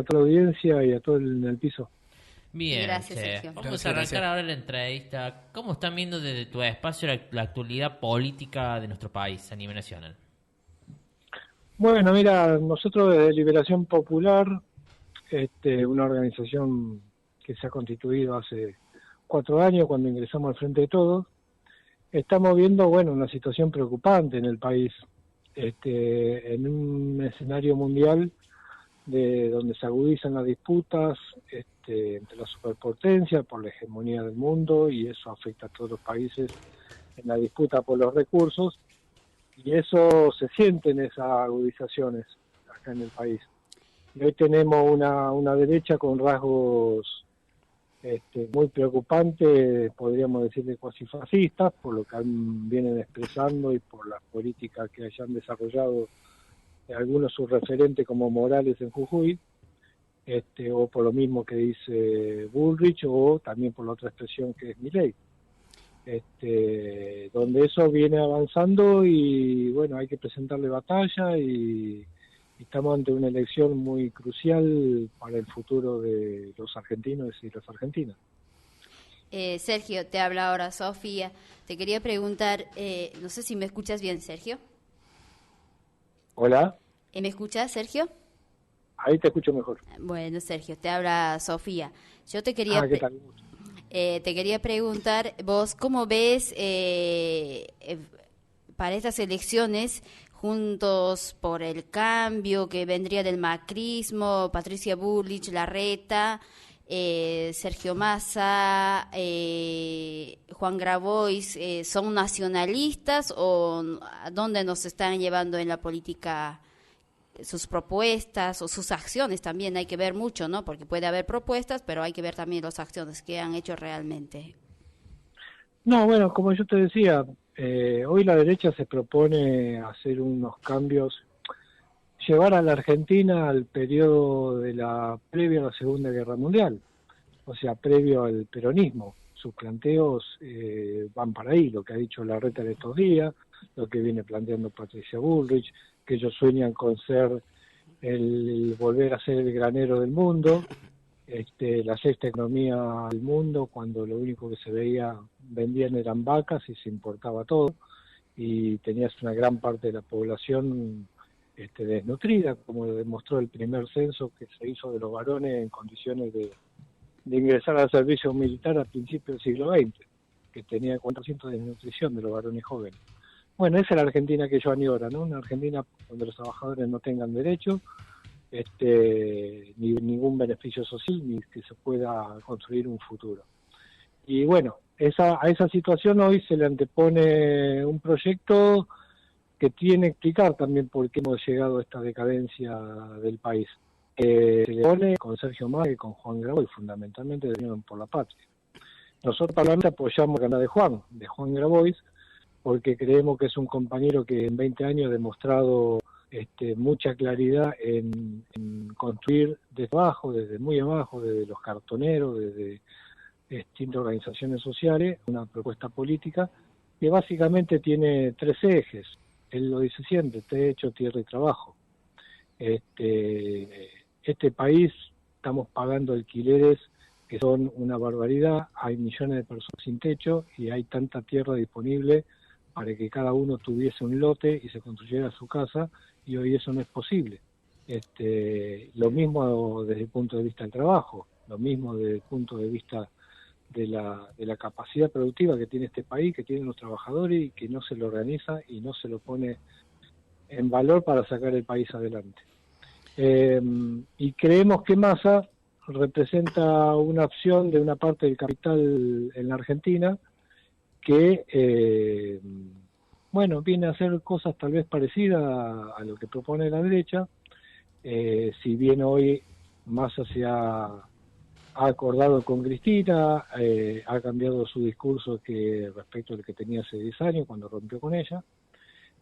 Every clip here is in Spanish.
toda la audiencia y a todo en el piso. Bien, Gracias, che. Sergio. Vamos Gracias, a arrancar gracias. ahora la entrevista. ¿Cómo están viendo desde tu espacio la actualidad política de nuestro país a nivel nacional? Bueno, mira, nosotros desde Liberación Popular, una organización que se ha constituido hace 4 años cuando ingresamos al Frente de Todos, estamos viendo, bueno, una situación preocupante en el país, en un escenario mundial de donde se agudizan las disputas entre las superpotencias por la hegemonía del mundo, y eso afecta a todos los países en la disputa por los recursos, y eso se siente en esas agudizaciones acá en el país. Y hoy tenemos una derecha con rasgos muy preocupantes, podríamos decirle cuasi fascistas, por lo que vienen expresando y por las políticas que hayan desarrollado algunos sus referentes como Morales en Jujuy, o por lo mismo que dice Bullrich, o también por la otra expresión que es Milei, donde eso viene avanzando y bueno, hay que presentarle batalla y estamos ante una elección muy crucial para el futuro de los argentinos y las argentinas. Sergio, te habla ahora Sofía. Te quería preguntar, no sé si me escuchas bien, Sergio. Hola, ¿Me escuchas, Sergio? ahí te escucho mejor. Bueno, Sergio, te habla Sofía. Yo te quería ¿Qué tal? te quería preguntar, vos, ¿cómo ves para estas elecciones Juntos por el Cambio, que vendría del macrismo, Patricia Bullrich, Larreta, Sergio Massa, Juan Grabois, ¿son nacionalistas o a dónde nos están llevando en la política sus propuestas o sus acciones? También hay que ver mucho, ¿no? Porque puede haber propuestas, pero hay que ver también las acciones que han hecho realmente. No, bueno, como yo te decía, hoy la derecha se propone hacer unos cambios, llevar a la Argentina al periodo de la previa a la Segunda Guerra Mundial, o sea, previo al peronismo. Sus planteos van para ahí, lo que ha dicho Larreta en estos días, lo que viene planteando Patricia Bullrich, que ellos sueñan con ser volver a ser el granero del mundo, la sexta economía del mundo, cuando lo único que se vendían eran vacas y se importaba todo, y tenías una gran parte de la población desnutrida, como lo demostró el primer censo que se hizo de los varones en condiciones de ingresar al servicio militar a principios del siglo XX, que tenía 400 de desnutrición de los varones jóvenes. Bueno, esa es la Argentina que yo añoro, ¿no? Una Argentina donde los trabajadores no tengan derechos, ni ningún beneficio social, ni que se pueda construir un futuro. Y bueno, a esa situación hoy se le antepone un proyecto que tiene que explicar también por qué hemos llegado a esta decadencia del país. Se le pone con Sergio Massa y con Juan Grabois, fundamentalmente de Unión por la Patria. Nosotros parlamento apoyamos la de Juan Grabois, porque creemos que es un compañero que en 20 años ha demostrado mucha claridad en construir desde abajo, desde muy abajo, desde los cartoneros, desde distintas organizaciones sociales, una propuesta política que básicamente tiene 3 ejes. Él lo dice siempre: techo, tierra y trabajo. Este país estamos pagando alquileres que son una barbaridad, hay millones de personas sin techo y hay tanta tierra disponible para que cada uno tuviese un lote y se construyera su casa, y hoy eso no es posible. Lo mismo desde el punto de vista del trabajo, lo mismo desde el punto de vista de la capacidad productiva que tiene este país, que tienen los trabajadores, y que no se lo organiza y no se lo pone en valor para sacar el país adelante. Y creemos que Massa representa una opción de una parte del capital en la Argentina que viene a hacer cosas tal vez parecidas a lo que propone la derecha, si bien hoy Massa se ha acordado con Cristina, ha cambiado su discurso respecto al que tenía hace 10 años cuando rompió con ella,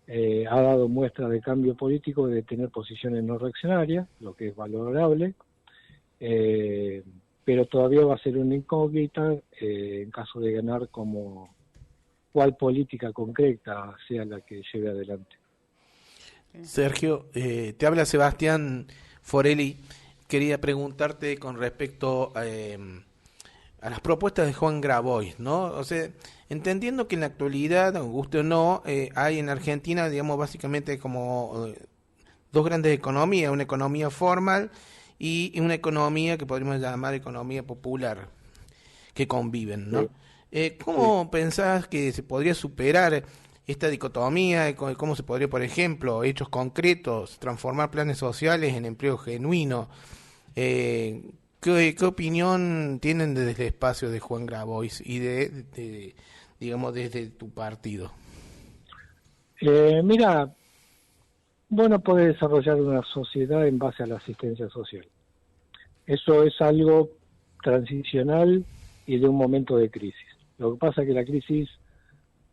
ha dado muestras de cambio político, de tener posiciones no reaccionarias, lo que es valorable, pero todavía va a ser una incógnita en caso de ganar cuál política concreta sea la que lleve adelante. Sergio, te habla Sebastián Forelli. quería preguntarte con respecto a las propuestas de Juan Grabois, ¿no? O sea, entendiendo que en la actualidad, guste o no, hay en Argentina, digamos, básicamente como dos grandes economías, una economía formal y una economía que podríamos llamar economía popular, que conviven, ¿no? Sí, ¿Cómo pensás que se podría superar esta dicotomía? ¿Cómo se podría, por ejemplo, hechos concretos, transformar planes sociales en empleo genuino? Eh, ¿qué opinión tienen desde el espacio de Juan Grabois y digamos, desde tu partido? Mira, vos no podés desarrollar una sociedad en base a la asistencia social. Eso es algo transicional y de un momento de crisis. Lo que pasa es que la crisis,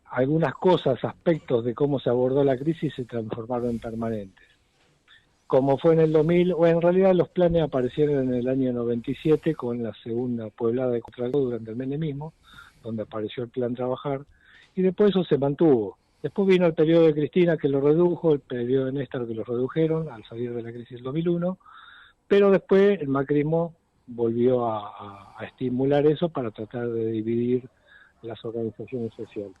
algunas cosas, aspectos de cómo se abordó la crisis se transformaron en permanentes. Como fue en el 2000, o en realidad los planes aparecieron en el año 97 con la segunda pueblada de Contralor durante el menemismo, donde apareció el plan Trabajar, y después eso se mantuvo. Después vino el periodo de Cristina que lo redujo, el periodo de Néstor que lo redujeron al salir de la crisis del 2001, pero después el macrismo volvió a estimular eso para tratar de dividir las organizaciones sociales.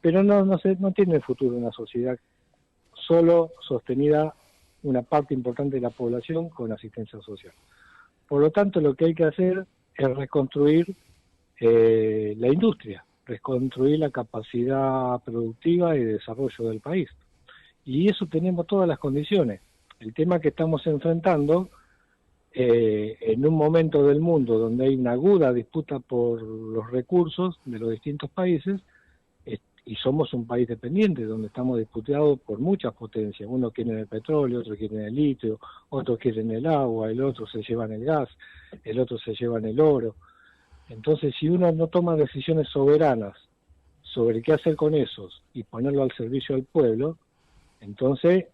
Pero no tiene futuro una sociedad solo sostenida una parte importante de la población con asistencia social. Por lo tanto, lo que hay que hacer es reconstruir la industria, reconstruir la capacidad productiva y de desarrollo del país. Y eso tenemos todas las condiciones. El tema que estamos enfrentando en un momento del mundo donde hay una aguda disputa por los recursos de los distintos países, y somos un país dependiente, donde estamos disputados por muchas potencias. Uno quiere el petróleo, otro quiere el litio, otros quieren el agua, el otro se llevan el gas, el otro se llevan el oro. Entonces, si uno no toma decisiones soberanas sobre qué hacer con esos y ponerlo al servicio del pueblo, entonces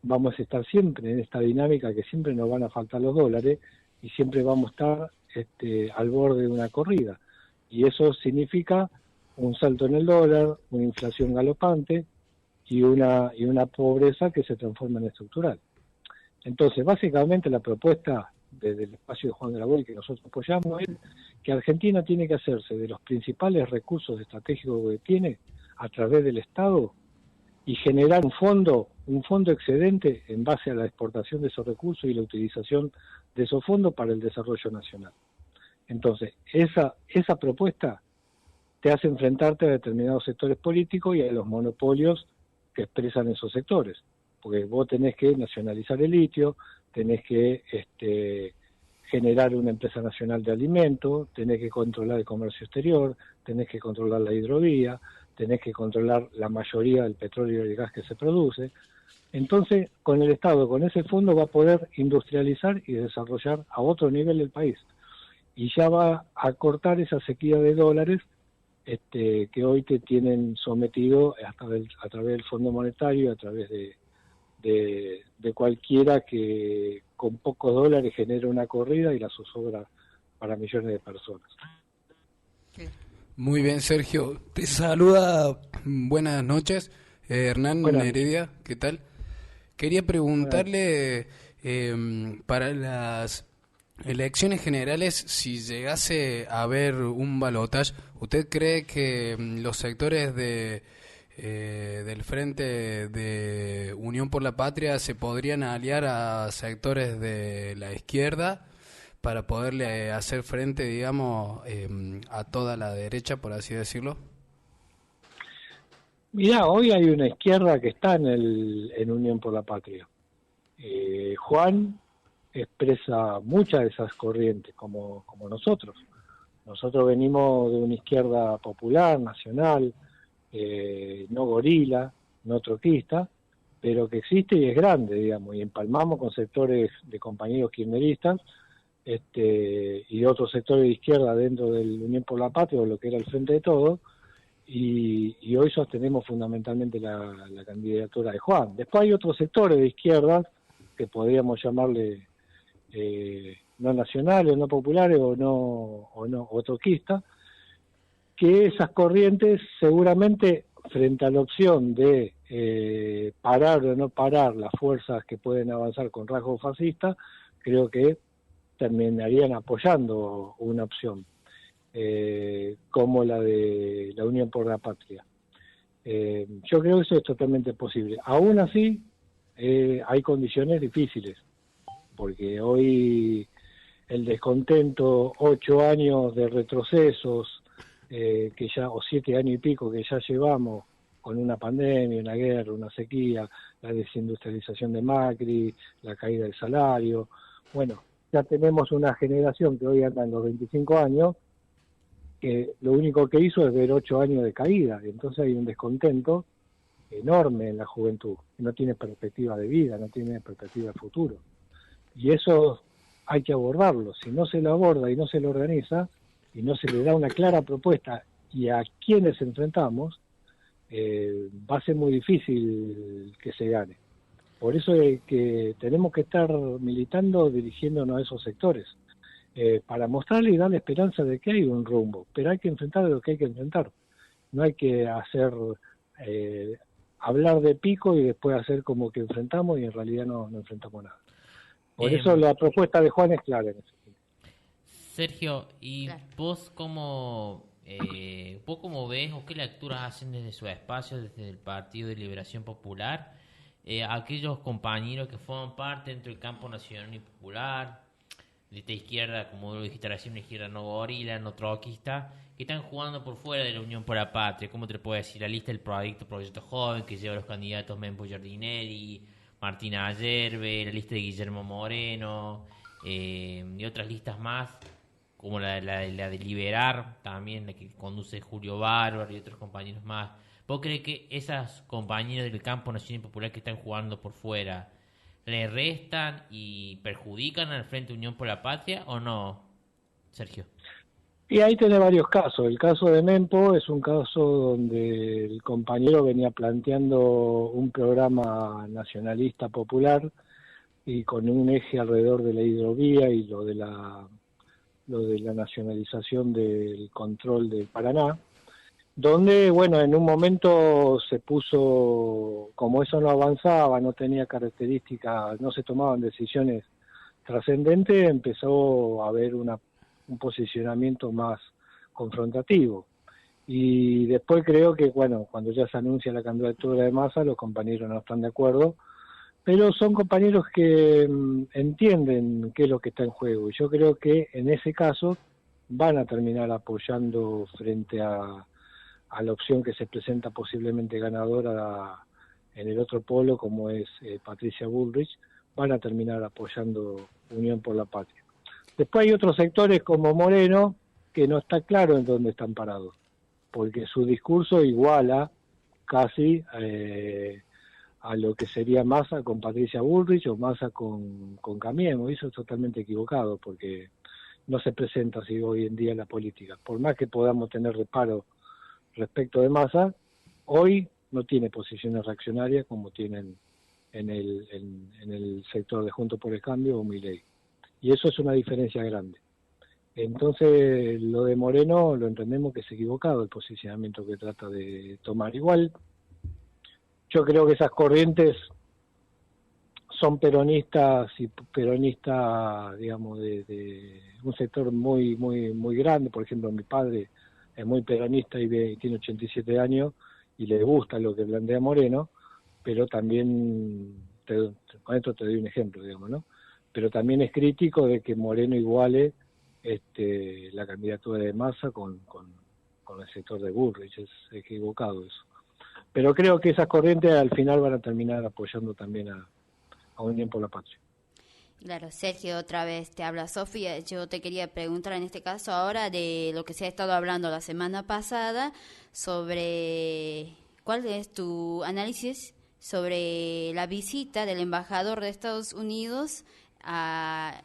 vamos a estar siempre en esta dinámica que siempre nos van a faltar los dólares y siempre vamos a estar al borde de una corrida. Y eso significa un salto en el dólar, una inflación galopante y una pobreza que se transforma en estructural. Entonces, básicamente la propuesta desde el espacio de Juan Grabois que nosotros apoyamos es que Argentina tiene que hacerse de los principales recursos estratégicos que tiene a través del Estado y generar un fondo excedente en base a la exportación de esos recursos y la utilización de esos fondos para el desarrollo nacional. Entonces, esa propuesta te hace enfrentarte a determinados sectores políticos y a los monopolios que expresan esos sectores. Porque vos tenés que nacionalizar el litio, tenés que generar una empresa nacional de alimentos, tenés que controlar el comercio exterior, tenés que controlar la hidrovía, tenés que controlar la mayoría del petróleo y el gas que se produce. Entonces, con el Estado, con ese fondo, va a poder industrializar y desarrollar a otro nivel el país. Y ya va a cortar esa sequía de dólares que hoy te tienen sometido a través del Fondo Monetario, a través de cualquiera que con pocos dólares genera una corrida y la zozobra para millones de personas. Muy bien, Sergio. Te saluda, buenas noches, Hernán Heredia, ¿qué tal? Quería preguntarle, para las elecciones generales, si llegase a haber un balotaje, ¿usted cree que los sectores del Frente de Unión por la Patria se podrían aliar a sectores de la izquierda para poderle hacer frente, digamos, a toda la derecha, por así decirlo? Mirá, hoy hay una izquierda que está en Unión por la Patria. Juan expresa muchas de esas corrientes, como nosotros. Nosotros venimos de una izquierda popular, nacional, no gorila, no troquista, pero que existe y es grande, digamos, y empalmamos con sectores de compañeros kirchneristas y otros sectores de izquierda dentro del Unión por la Patria, o lo que era el Frente de Todos, y hoy sostenemos fundamentalmente la candidatura de Juan. Después hay otros sectores de izquierda que podríamos llamarle no nacionales, no populares o troquistas, que esas corrientes seguramente frente a la opción de parar o no parar las fuerzas que pueden avanzar con rasgos fascistas, creo que terminarían apoyando una opción como la de la Unión por la Patria. Yo creo que eso es totalmente posible. Aún así, hay condiciones difíciles, porque hoy el descontento, 8 años de retrocesos, que ya, o 7 años y pico que ya llevamos con una pandemia, una guerra, una sequía, la desindustrialización de Macri, la caída del salario. Bueno, ya tenemos una generación que hoy anda en los 25 años, que lo único que hizo es ver 8 años de caída, entonces hay un descontento enorme en la juventud, no tiene perspectiva de vida, no tiene perspectiva de futuro. Y eso hay que abordarlo. Si no se lo aborda y no se lo organiza, y no se le da una clara propuesta y a quienes enfrentamos, va a ser muy difícil que se gane. Por eso es que tenemos que estar militando, dirigiéndonos a esos sectores, para mostrarle y darle esperanza de que hay un rumbo, pero hay que enfrentar lo que hay que enfrentar. No hay que hablar de pico y después hacer como que enfrentamos y en realidad no enfrentamos nada. Por eso la propuesta de Juan es clara en ese sentido. Sergio, ¿y vos cómo ves o qué lecturas hacen desde su espacio, desde el Partido de Liberación Popular, aquellos compañeros que forman parte dentro del campo nacional y popular, de esta izquierda, como lo dijiste recién, una izquierda no gorila, no troquista, que están jugando por fuera de la Unión por la Patria? ¿Cómo te puedo decir? La lista del Proyecto Joven, que lleva a los candidatos Mempo Giardinelli, Martina Ayerbe, la lista de Guillermo Moreno, y otras listas más, como la de Liberar, también la que conduce Julio Bárbaro y otros compañeros más. ¿Vos crees que esos compañeros del campo nacional y popular que están jugando por fuera le restan y perjudican al Frente Unión por la Patria o no, Sergio? Y ahí tiene varios casos. El caso de Mempo es un caso donde el compañero venía planteando un programa nacionalista popular y con un eje alrededor de la hidrovía y lo de la nacionalización del control del Paraná, donde, bueno, en un momento se puso, como eso no avanzaba, no tenía características, no se tomaban decisiones trascendentes, empezó a haber un posicionamiento más confrontativo. Y después creo que, bueno, cuando ya se anuncia la candidatura de Massa, los compañeros no están de acuerdo, pero son compañeros que entienden qué es lo que está en juego. Y yo creo que en ese caso van a terminar apoyando frente a la opción que se presenta posiblemente ganadora en el otro polo, como es Patricia Bullrich, van a terminar apoyando Unión por la Patria. Después hay otros sectores como Moreno, que no está claro en dónde están parados, porque su discurso iguala casi a lo que sería Massa con Patricia Bullrich o Massa con Cambiemos. Eso es totalmente equivocado, porque no se presenta así hoy en día en la política. Por más que podamos tener reparo respecto de Massa, hoy no tiene posiciones reaccionarias como tienen en el sector de Juntos por el Cambio o Milei. Y eso es una diferencia grande. Entonces, lo de Moreno lo entendemos que es equivocado el posicionamiento que trata de tomar. Igual, yo creo que esas corrientes son peronistas, digamos, de un sector muy grande. Por ejemplo, mi padre es muy peronista y tiene 87 años y le gusta lo que plantea Moreno, pero también, con esto te doy un ejemplo, digamos, ¿no? Pero también es crítico de que Moreno iguale la candidatura de Massa con el sector de Bullrich. Es equivocado eso. Pero creo que esas corrientes al final van a terminar apoyando también a Unión por la Patria. Claro, Sergio, otra vez te habla Sofía. Yo te quería preguntar en este caso ahora de lo que se ha estado hablando la semana pasada sobre cuál es tu análisis sobre la visita del embajador de Estados Unidos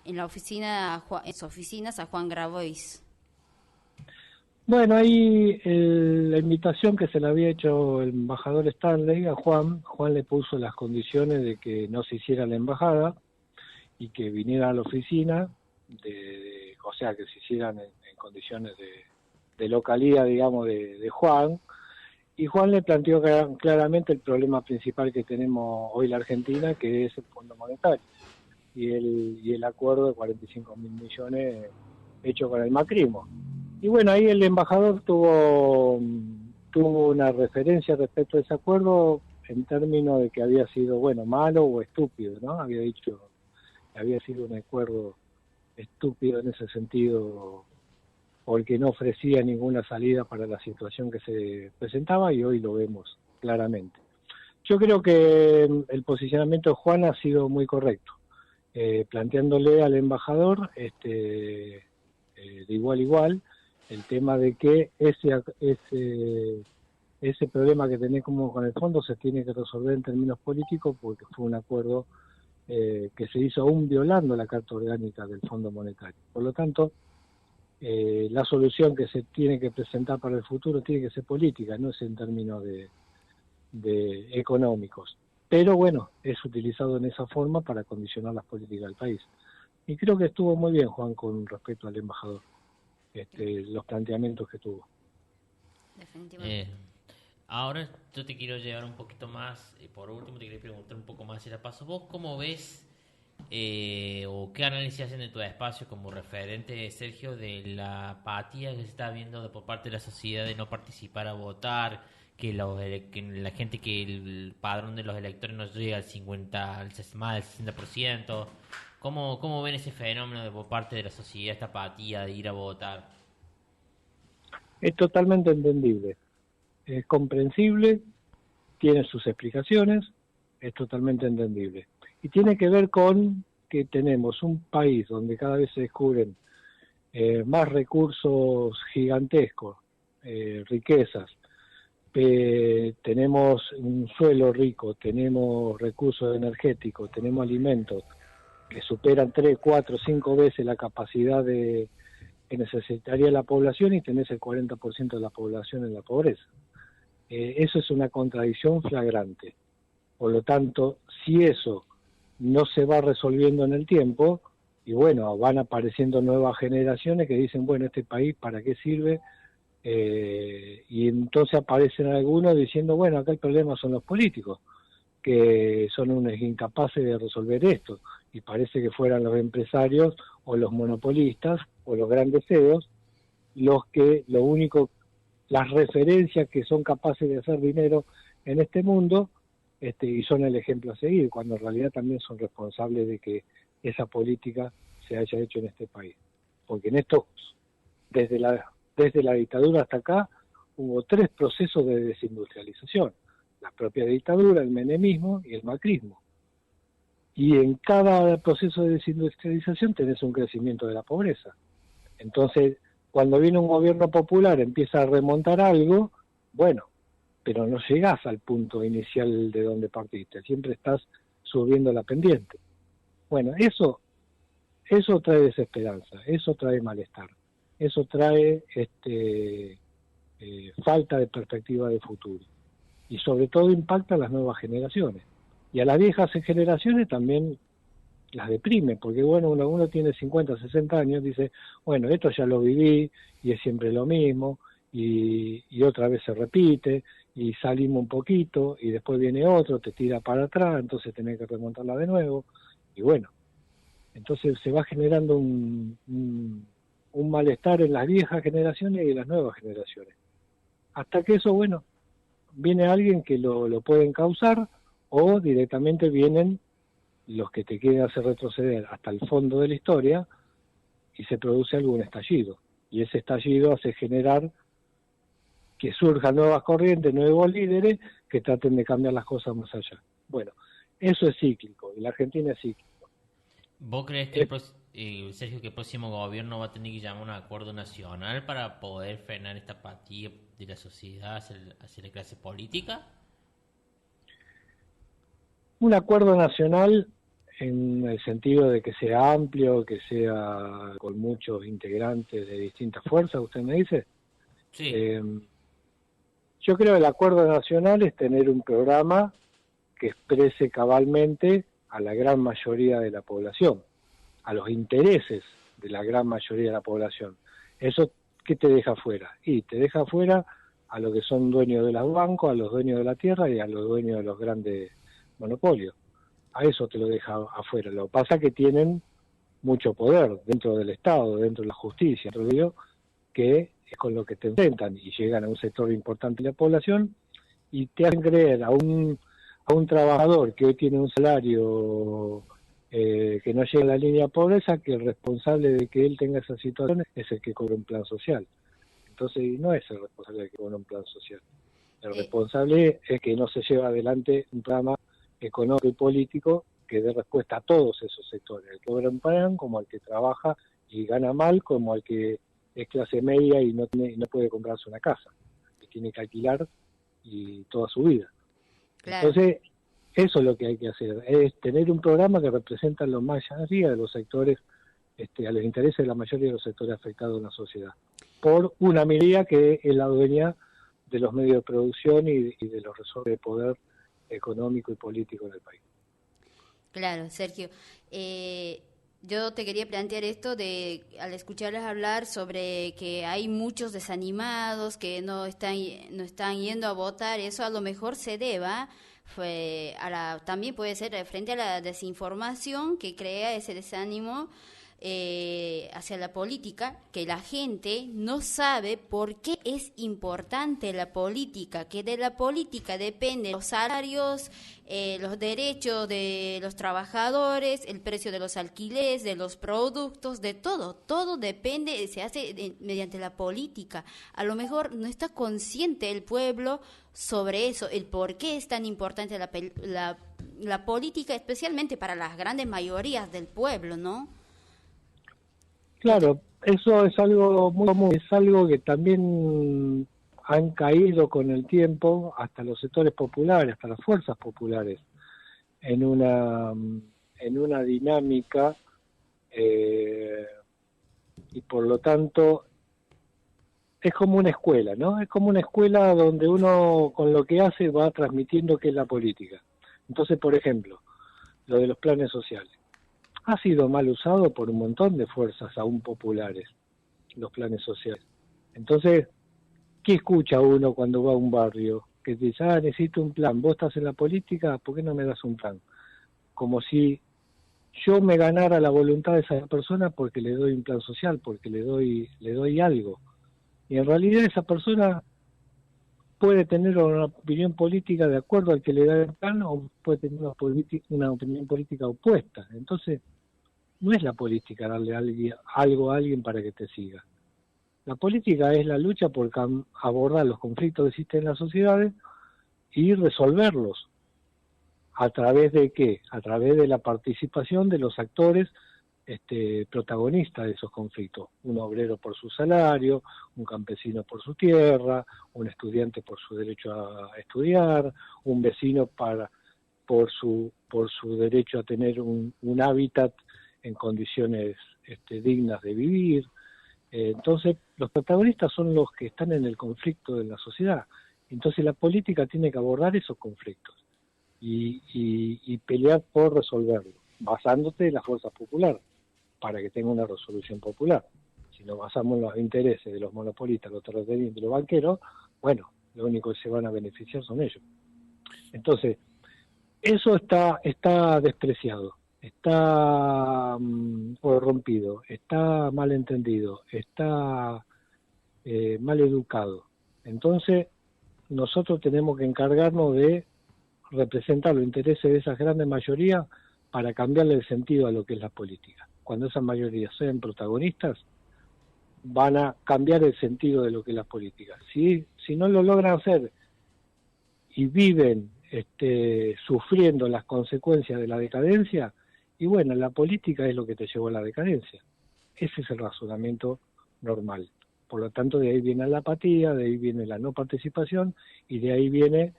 en sus oficinas a Juan Grabois. Bueno, ahí la invitación que se le había hecho el embajador Stanley a Juan le puso las condiciones de que no se hiciera la embajada y que viniera a la oficina, o sea, que se hicieran en condiciones de localía, digamos, de Juan, Y Juan le planteó claramente el problema principal que tenemos hoy la Argentina, que es el Fondo Monetario y el acuerdo de 45.000 millones hecho con el macrismo. Y bueno, ahí el embajador tuvo una referencia respecto a ese acuerdo en términos de que había sido, bueno, malo o estúpido, ¿no? Había dicho que había sido un acuerdo estúpido en ese sentido, porque no ofrecía ninguna salida para la situación que se presentaba, y hoy lo vemos claramente. Yo creo que el posicionamiento de Juan ha sido muy correcto, planteándole al embajador de igual a igual el tema de que ese problema que tenemos con el fondo se tiene que resolver en términos políticos, porque fue un acuerdo que se hizo aún violando la Carta Orgánica del Fondo Monetario. Por lo tanto, la solución que se tiene que presentar para el futuro tiene que ser política, no es en términos de económicos. Pero bueno, es utilizado en esa forma para condicionar las políticas del país. Y creo que estuvo muy bien, Juan, con respecto al embajador, los planteamientos que tuvo. Definitivamente. Ahora yo te quiero llevar un poquito más, por último te quería preguntar un poco más si la paso. ¿Vos cómo ves o qué análisis hacen de tu espacio como referente, Sergio, de la apatía que se está viendo por parte de la sociedad de no participar a votar, que la gente, que el padrón de los electores no llega al 50, más del 60%? ¿Cómo ven ese fenómeno por parte de la sociedad, esta apatía de ir a votar? Es totalmente entendible, es comprensible, tiene sus explicaciones, es totalmente entendible. Y tiene que ver con que tenemos un país donde cada vez se descubren más recursos gigantescos, riquezas, tenemos un suelo rico, tenemos recursos energéticos, tenemos alimentos que superan 3, 4, 5 veces la capacidad que necesitaría la población, y tenés el 40% de la población en la pobreza. Eso es una contradicción flagrante. Por lo tanto, si eso no se va resolviendo en el tiempo, y bueno, van apareciendo nuevas generaciones que dicen, bueno, este país, ¿para qué sirve? Y entonces aparecen algunos diciendo, bueno, acá el problema son los políticos, que son unos incapaces de resolver esto, y parece que fueran los empresarios o los monopolistas o los grandes CEOs las referencias que son capaces de hacer dinero en este mundo, y son el ejemplo a seguir, cuando en realidad también son responsables de que esa política se haya hecho en este país. Porque desde la dictadura hasta acá, hubo 3 procesos de desindustrialización: la propia dictadura, el menemismo y el macrismo. Y en cada proceso de desindustrialización tenés un crecimiento de la pobreza. Entonces, cuando viene un gobierno popular, empieza a remontar algo, bueno, pero no llegás al punto inicial de donde partiste, siempre estás subiendo la pendiente. Bueno, eso trae desesperanza, eso trae malestar, eso trae falta de perspectiva de futuro, y sobre todo impacta a las nuevas generaciones, y a las viejas generaciones también las deprime, porque bueno, uno tiene 50, 60 años, dice, bueno, esto ya lo viví y es siempre lo mismo, y otra vez se repite, y salimos un poquito y después viene otro, te tira para atrás, entonces tenés que remontarla de nuevo, y bueno, entonces se va generando un malestar en las viejas generaciones y en las nuevas generaciones, hasta que eso, bueno, viene alguien que lo pueden causar, o directamente vienen los que te quieren hacer retroceder hasta el fondo de la historia, y se produce algún estallido, y ese estallido hace generar que surjan nuevas corrientes, nuevos líderes que traten de cambiar las cosas más allá. Bueno, eso es cíclico, y la Argentina es cíclico. ¿Vos crees que Sergio, que el próximo gobierno va a tener que llamar a un acuerdo nacional para poder frenar esta apatía de la sociedad hacia la clase política? Un acuerdo nacional en el sentido de que sea amplio, que sea con muchos integrantes de distintas fuerzas, ¿usted me dice? Sí. Yo creo que el acuerdo nacional es tener un programa que exprese cabalmente a la gran mayoría de la población, a los intereses de la gran mayoría de la población. ¿Eso qué te deja fuera? Y te deja fuera a los que son dueños de los bancos, a los dueños de la tierra y a los dueños de los grandes monopolios. A eso te lo deja afuera. Lo que pasa es que tienen mucho poder dentro del Estado, dentro de la justicia, dentro de ello, que es con lo que te enfrentan y llegan a un sector importante de la población y te hacen creer a un trabajador que hoy tiene un salario que no llega a la línea de pobreza, que el responsable de que él tenga esa situación es el que cobra un plan social. Entonces no es el responsable de que cobra un plan social. El responsable es que no se lleva adelante un programa económico y político que dé respuesta a todos esos sectores, al que cobra un plan, como al que trabaja y gana mal, como al que es clase media y no puede comprarse una casa, y tiene que alquilar y toda su vida. Claro. Entonces, eso es lo que hay que hacer, es tener un programa que representa la mayoría de los sectores, a los intereses de la mayoría de los sectores afectados en la sociedad, por una medida que es la dueña de los medios de producción y de los resortes de poder económico y político en el país. Claro, Sergio. Yo te quería plantear esto al escucharles hablar sobre que hay muchos desanimados que no están yendo a votar. Eso a lo mejor se deba también puede ser frente a la desinformación que crea ese desánimo hacia la política, que la gente no sabe por qué es importante la política, que de la política dependen los salarios, los derechos de los trabajadores, el precio de los alquileres, de los productos, de todo depende, se hace mediante la política. A lo mejor no está consciente el pueblo sobre eso, el por qué es tan importante la política, especialmente para las grandes mayorías del pueblo, ¿no? Claro, eso es algo muy común, es algo que también han caído con el tiempo hasta los sectores populares, hasta las fuerzas populares, en una dinámica y por lo tanto es como una escuela, ¿no? Es como una escuela donde uno con lo que hace va transmitiendo qué es la política. Entonces, por ejemplo, lo de los planes sociales. Ha sido mal usado por un montón de fuerzas aún populares, los planes sociales. Entonces, ¿qué escucha uno cuando va a un barrio? Que dice, necesito un plan, vos estás en la política, ¿por qué no me das un plan? Como si yo me ganara la voluntad de esa persona porque le doy un plan social, porque le doy algo. Y en realidad esa persona puede tener una opinión política de acuerdo al que le da el plan o puede tener una opinión política opuesta. Entonces, no es la política darle algo a alguien para que te siga. La política es la lucha por abordar los conflictos que existen en las sociedades y resolverlos. ¿A través de qué? A través de la participación de los actores protagonistas de esos conflictos. Un obrero por su salario, un campesino por su tierra, un estudiante por su derecho a estudiar, un vecino por su derecho a tener un hábitat en condiciones dignas de vivir. Entonces, los protagonistas son los que están en el conflicto de la sociedad. Entonces, la política tiene que abordar esos conflictos y pelear por resolverlos, basándote en la fuerza popular, para que tenga una resolución popular. Si nos basamos en los intereses de los monopolistas, los terratenientes, los banqueros, bueno, lo único que se van a beneficiar son ellos. Entonces, eso está despreciado, está corrompido, está mal entendido, está mal educado. Entonces, nosotros tenemos que encargarnos de representar los intereses de esas grandes mayorías para cambiarle el sentido a lo que es la política. Cuando esas mayorías sean protagonistas, van a cambiar el sentido de lo que es la política. Si no lo logran hacer y viven sufriendo las consecuencias de la decadencia, y bueno, la política es lo que te llevó a la decadencia. Ese es el razonamiento normal. Por lo tanto, de ahí viene la apatía, de ahí viene la no participación, y de ahí viene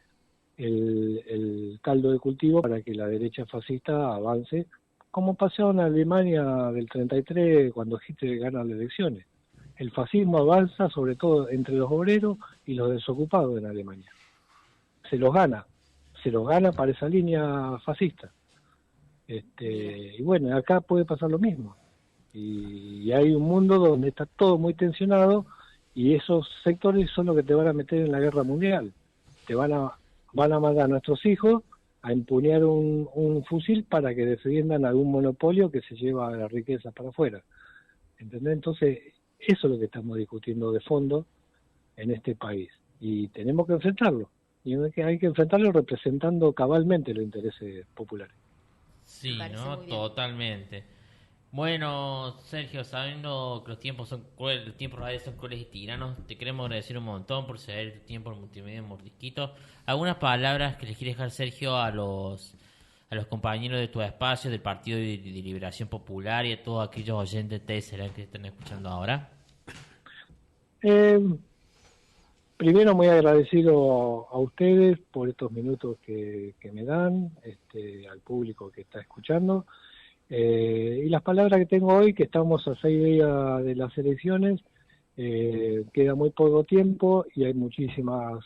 el caldo de cultivo para que la derecha fascista avance, como pasó en Alemania del 33 cuando Hitler gana las elecciones. El fascismo avanza sobre todo entre los obreros y los desocupados en Alemania. Se los gana para esa línea fascista. Y bueno, acá puede pasar lo mismo. Y hay un mundo donde está todo muy tensionado y esos sectores son los que te van a meter en la guerra mundial. Van a mandar a nuestros hijos a empuñar un fusil para que defiendan algún monopolio que se lleva la riqueza para afuera. ¿Entendés? Entonces, eso es lo que estamos discutiendo de fondo en este país. Y tenemos que enfrentarlo. Y hay que enfrentarlo representando cabalmente los intereses populares. Sí, ¿no? Totalmente. Bueno, Sergio, sabiendo que los tiempos son crueles, los tiempos radiales son crueles y tiranos, te queremos agradecer un montón por ceder tu tiempo en Multimedia Mordisquito. ¿Algunas palabras que les quieres dejar, Sergio, a los compañeros de tu espacio, del Partido de Liberación Popular y a todos aquellos oyentes de TSLA que están escuchando ahora? Primero, muy agradecido a ustedes por estos minutos que me dan, al público que está escuchando. Y las palabras que tengo hoy, que estamos a 6 días de las elecciones, queda muy poco tiempo y hay muchísimas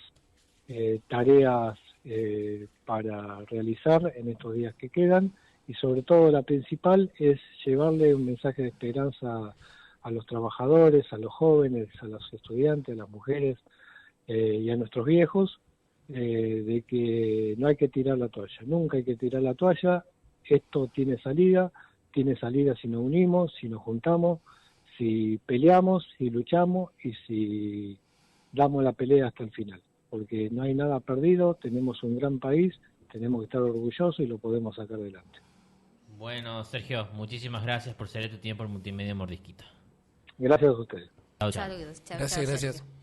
tareas para realizar en estos días que quedan, y sobre todo la principal es llevarle un mensaje de esperanza a los trabajadores, a los jóvenes, a los estudiantes, a las mujeres y a nuestros viejos, de que no hay que tirar la toalla, nunca hay que tirar la toalla. Esto tiene salida si nos unimos, si nos juntamos, si peleamos, si luchamos y si damos la pelea hasta el final. Porque no hay nada perdido, tenemos un gran país, tenemos que estar orgullosos y lo podemos sacar adelante. Bueno, Sergio, muchísimas gracias por ceder tu tiempo en Multimedia Mordisquito. Gracias a ustedes. Chau, chau. Saludos. Chao, Gracias. Sergio.